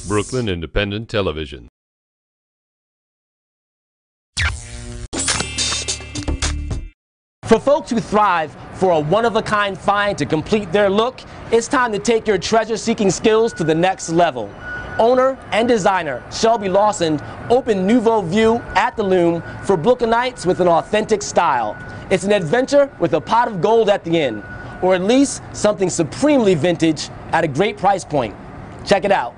Brooklyn Independent Television. For folks who thrive for a one-of-a-kind find to complete their look, it's time to take your treasure-seeking skills to the next level. Owner and designer Shelby Lawson opened Nouveau Vieux at the Loom for Brooklynites with an authentic style. It's an adventure with a pot of gold at the end, or at least something supremely vintage at a great price point. Check it out.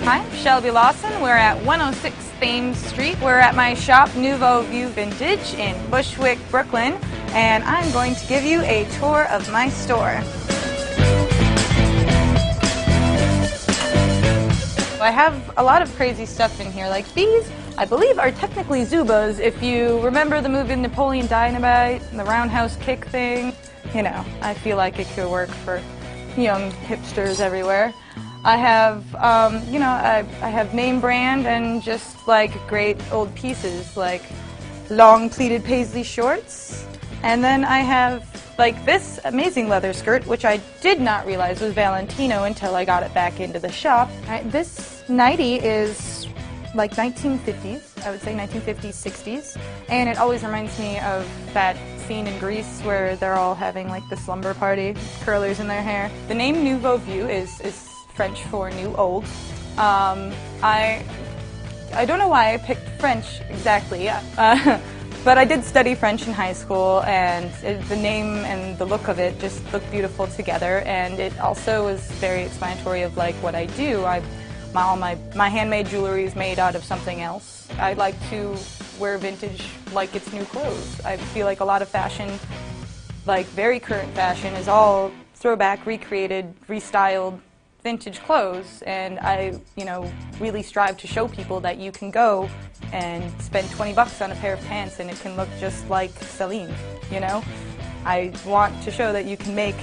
Hi, I'm Shelby Lawson. We're at 106 Thames Street. We're at my shop, Nouveau Vieux Vintage in Bushwick, Brooklyn, and I'm going to give you a tour of my store. I have a lot of crazy stuff in here. Like these, I believe, are technically Zubas. If you remember the movie Napoleon Dynamite and the roundhouse kick thing, you know, I feel like it could work for young hipsters everywhere. I have, you know, I have name brand and just like great old pieces like long pleated paisley shorts. And then I have like this amazing leather skirt, which I did not realize was Valentino until I got it back into the shop. This nightie is like 1950s, I would say 1950s, 60s. And it always reminds me of that scene in Grease where they're all having like the slumber party, curlers in their hair. The name Nouveau Vieux is French for new old. I don't know why I picked French exactly, but I did study French in high school, and the name and the look of it just looked beautiful together, and it also was very explanatory of like what I do. All my handmade jewelry is made out of something else. I like to wear vintage like it's new clothes. I feel like a lot of fashion, like very current fashion, is all throwback, recreated, restyled, vintage clothes, and I, you know, really strive to show people that you can go and spend 20 bucks on a pair of pants and it can look just like Celine, you know? I want to show that you can make,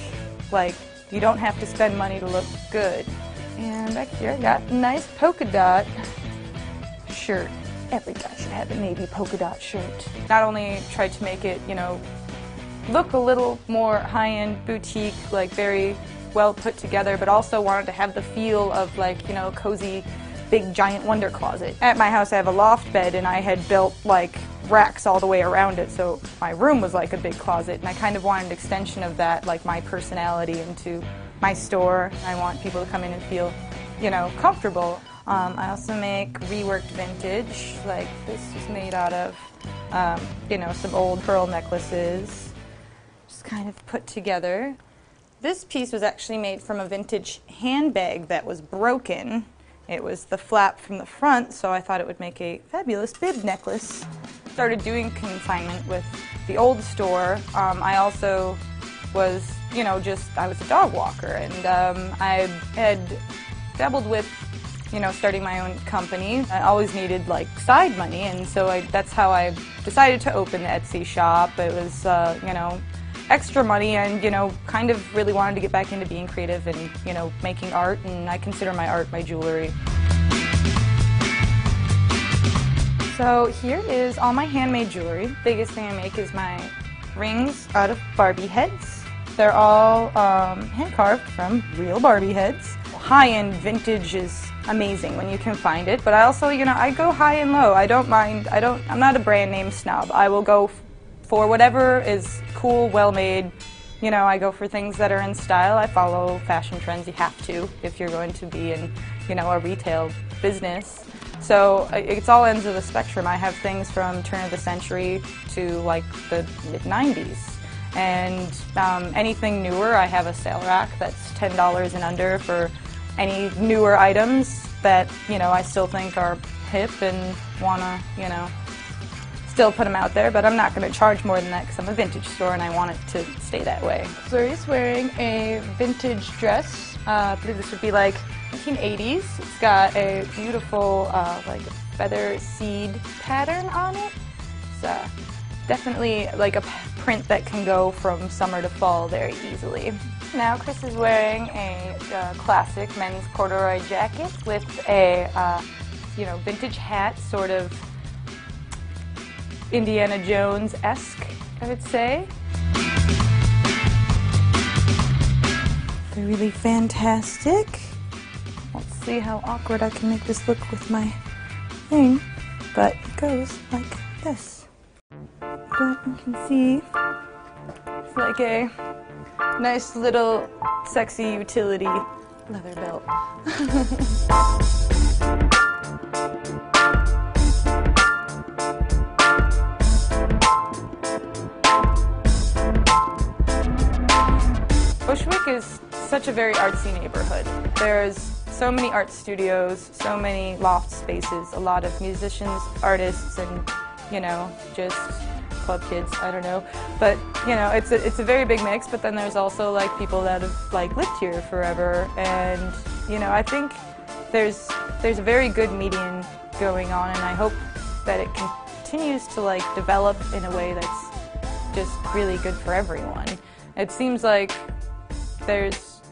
like, you don't have to spend money to look good. And back here I got a nice polka dot shirt. Every guy should have a navy polka dot shirt. Not only tried to make it, you know, look a little more high-end boutique, like very well put together, but also wanted to have the feel of like, you know, a cozy, big, giant wonder closet. At my house I have a loft bed, and I had built like racks all the way around it, so my room was like a big closet, and I kind of wanted an extension of that, like my personality, into my store. I want people to come in and feel, you know, comfortable. I also make reworked vintage, like this is made out of, you know, some old pearl necklaces, just kind of put together. This piece was actually made from a vintage handbag that was broken. It was the flap from the front, so I thought it would make a fabulous bib necklace. Started doing consignment with the old store. I also was, you know, I was a dog walker, and I had dabbled with, you know, starting my own company. I always needed like side money, and so that's how I decided to open the Etsy shop. It was, you know, extra money, and, you know, kind of really wanted to get back into being creative and, you know, making art, and I consider my art my jewelry. So here is all my handmade jewelry. The biggest thing I make is my rings out of Barbie heads. They're all hand-carved from real Barbie heads. High-end vintage is amazing when you can find it, but I also, you know, I go high and low. I don't mind, I'm not a brand name snob. I will go for whatever is cool, well-made. You know, I go for things that are in style. I follow fashion trends. You have to if you're going to be in, you know, a retail business. So it's all ends of the spectrum. I have things from turn of the century to like the mid-90s. And anything newer, I have a sale rack that's $10 and under for any newer items that, you know, I still think are hip and wanna, you know, still put them out there, but I'm not going to charge more than that because I'm a vintage store and I want it to stay that way. Zoe's wearing a vintage dress. I believe this would be like 1980s. It's got a beautiful like feather seed pattern on it. It's definitely like a print that can go from summer to fall very easily. Now Chris is wearing a classic men's corduroy jacket with a you know, vintage hat, sort of Indiana Jones-esque, I would say. They're really fantastic. Let's see how awkward I can make this look with my thing, but it goes like this. But you can see it's like a nice little sexy utility leather belt. Bushwick is such a very artsy neighborhood. There's so many art studios, so many loft spaces, a lot of musicians, artists, and, you know, just club kids, I don't know. But, you know, it's a very big mix, but then there's also, like, people that have, like, lived here forever. And, you know, I think there's a very good median going on, and I hope that it continues to, like, develop in a way that's just really good for everyone. It seems like there's,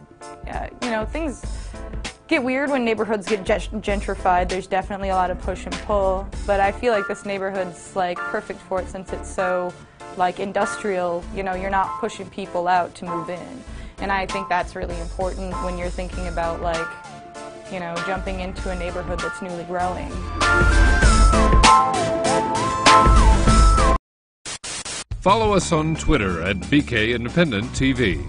you know, things get weird when neighborhoods get gentrified. There's definitely a lot of push and pull, but I feel like this neighborhood's like perfect for it since it's so like industrial. You know, you're not pushing people out to move in, and I think that's really important when you're thinking about, like, you know, jumping into a neighborhood that's newly growing. Follow us on Twitter at BK Independent TV.